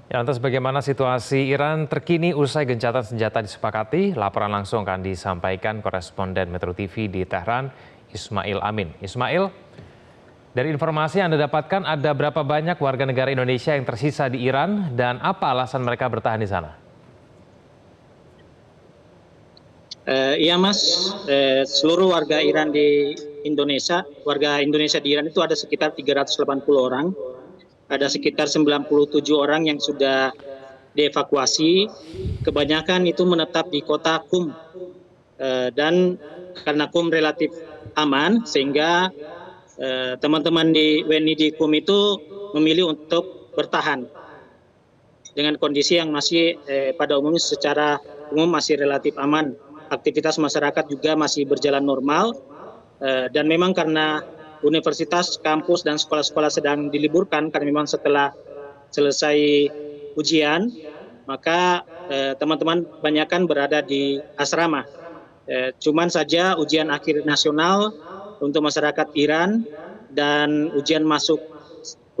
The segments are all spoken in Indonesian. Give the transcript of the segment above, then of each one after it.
Ya, lantas bagaimana situasi Iran terkini usai gencatan senjata disepakati? Laporan langsung akan disampaikan koresponden Metro TV di Tehran, Ismail Amin. Ismail, dari informasi yang Anda dapatkan, ada berapa banyak warga negara Indonesia yang tersisa di Iran dan apa alasan mereka bertahan di sana? Iya Mas, seluruh warga Iran di Indonesia, warga Indonesia di Iran itu ada sekitar 380 orang, ada sekitar 97 orang yang sudah dievakuasi, kebanyakan itu menetap di kota Qum, dan karena Qum relatif aman, sehingga teman-teman di WNI di Qum itu memilih untuk bertahan dengan kondisi yang masih pada umumnya secara umum masih relatif aman. Aktivitas masyarakat juga masih berjalan normal, dan memang karena universitas, kampus, dan sekolah-sekolah sedang diliburkan karena memang setelah selesai ujian, maka teman-teman banyakkan berada di asrama. Cuman saja ujian akhir nasional untuk masyarakat Iran dan ujian masuk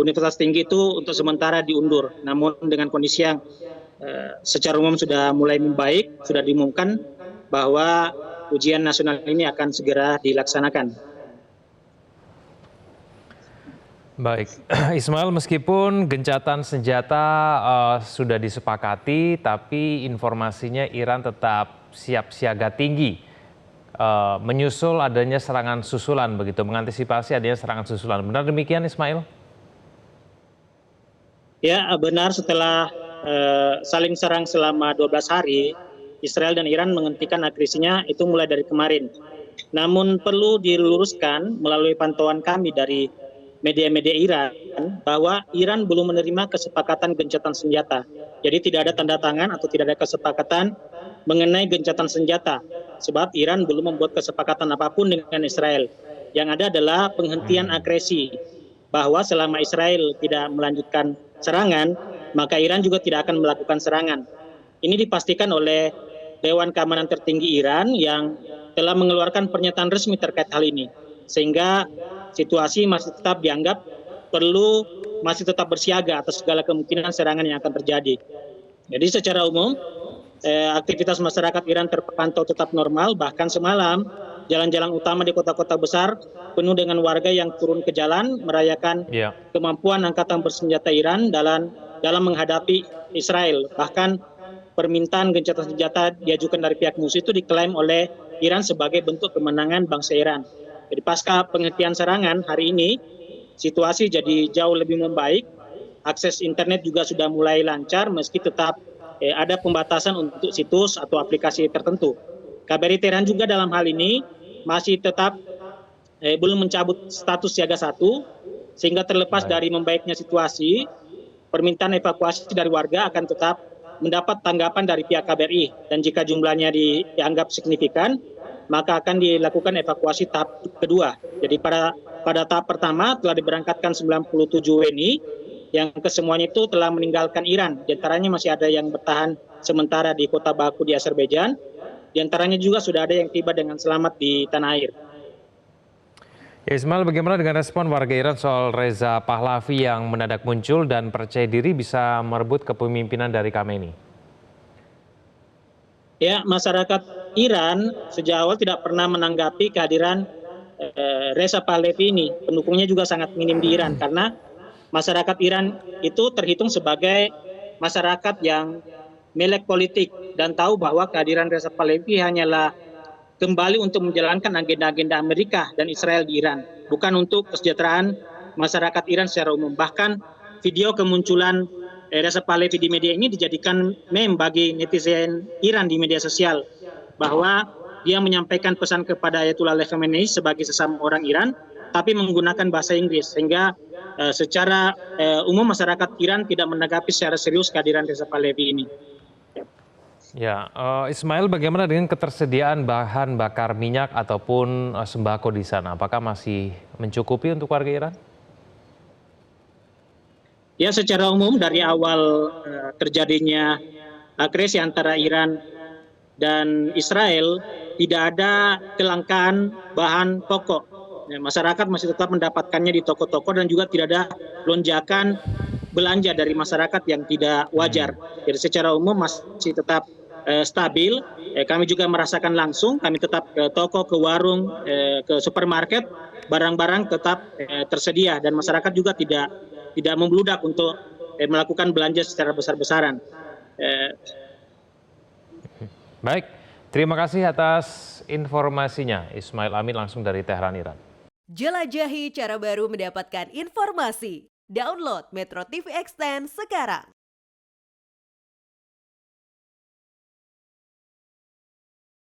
universitas tinggi itu untuk sementara diundur. Namun dengan kondisi yang secara umum sudah mulai membaik, sudah diumumkan bahwa ujian nasional ini akan segera dilaksanakan. Baik, Ismail, meskipun gencatan senjata sudah disepakati, tapi informasinya Iran tetap siap siaga tinggi menyusul adanya serangan susulan, begitu, mengantisipasi adanya serangan susulan. Benar demikian, Ismail? Ya, benar, setelah saling serang selama 12 hari, Israel dan Iran menghentikan agresinya itu mulai dari kemarin. Namun perlu diluruskan melalui pantauan kami dari media-media Iran bahwa Iran belum menerima kesepakatan gencatan senjata. Jadi tidak ada tanda tangan atau tidak ada kesepakatan mengenai gencatan senjata. Sebab Iran belum membuat kesepakatan apapun dengan Israel. Yang ada adalah penghentian agresi, bahwa selama Israel tidak melanjutkan serangan, maka Iran juga tidak akan melakukan serangan. Ini dipastikan oleh Dewan Keamanan Tertinggi Iran yang telah mengeluarkan pernyataan resmi terkait hal ini. Sehingga situasi masih tetap dianggap masih tetap bersiaga atas segala kemungkinan serangan yang akan terjadi. Jadi secara umum aktivitas masyarakat Iran terpantau tetap normal, bahkan semalam jalan-jalan utama di kota-kota besar penuh dengan warga yang turun ke jalan merayakan kemampuan angkatan bersenjata Iran dalam menghadapi Israel. Bahkan permintaan gencatan senjata diajukan dari pihak musuh itu diklaim oleh Iran sebagai bentuk kemenangan bangsa Iran. Jadi pasca penghentian serangan hari ini, situasi jadi jauh lebih membaik, akses internet juga sudah mulai lancar meski tetap ada pembatasan untuk situs atau aplikasi tertentu. KBRI Tehran juga dalam hal ini masih tetap belum mencabut status siaga 1, sehingga terlepas dari membaiknya situasi, permintaan evakuasi dari warga akan tetap mendapat tanggapan dari pihak KBRI, dan jika jumlahnya dianggap signifikan, maka akan dilakukan evakuasi tahap kedua. Jadi pada tahap pertama telah diberangkatkan 97 WNI yang kesemuanya itu telah meninggalkan Iran. Di antaranya masih ada yang bertahan sementara di kota Baku di Azerbaijan. Di antaranya juga sudah ada yang tiba dengan selamat di tanah air. Ya, Ismail, bagaimana dengan respon warga Iran soal Reza Pahlavi yang mendadak muncul dan percaya diri bisa merebut kepemimpinan dari Khamenei? Ya, masyarakat Iran sejak awal tidak pernah menanggapi kehadiran Reza Pahlavi ini. Pendukungnya juga sangat minim di Iran karena masyarakat Iran itu terhitung sebagai masyarakat yang melek politik dan tahu bahwa kehadiran Reza Pahlavi hanyalah kembali untuk menjalankan agenda-agenda Amerika dan Israel di Iran, bukan untuk kesejahteraan masyarakat Iran secara umum. Bahkan video kemunculan Reza Pahlavi di media ini dijadikan meme bagi netizen Iran di media sosial, bahwa dia menyampaikan pesan kepada Ayatollah Khamenei sebagai sesama orang Iran, tapi menggunakan bahasa Inggris, sehingga secara umum masyarakat Iran tidak menanggapi secara serius kehadiran Reza Pahlavi ini. Ya, Ismail, bagaimana dengan ketersediaan bahan bakar minyak ataupun sembako di sana? Apakah masih mencukupi untuk warga Iran? Ya, secara umum dari awal terjadinya agresi antara Iran dan Israel, tidak ada kelangkaan bahan pokok. Masyarakat masih tetap mendapatkannya di toko-toko dan juga tidak ada lonjakan belanja dari masyarakat yang tidak wajar. Jadi secara umum masih tetap stabil. Kami juga merasakan langsung, kami tetap ke toko, ke warung, ke supermarket, barang-barang tetap tersedia dan masyarakat juga tidak membludak untuk melakukan belanja secara besar-besaran. Baik, terima kasih atas informasinya Ismail Amin langsung dari Tehran, Iran. Jelajahi cara baru mendapatkan informasi. Download Metro TV Extend sekarang.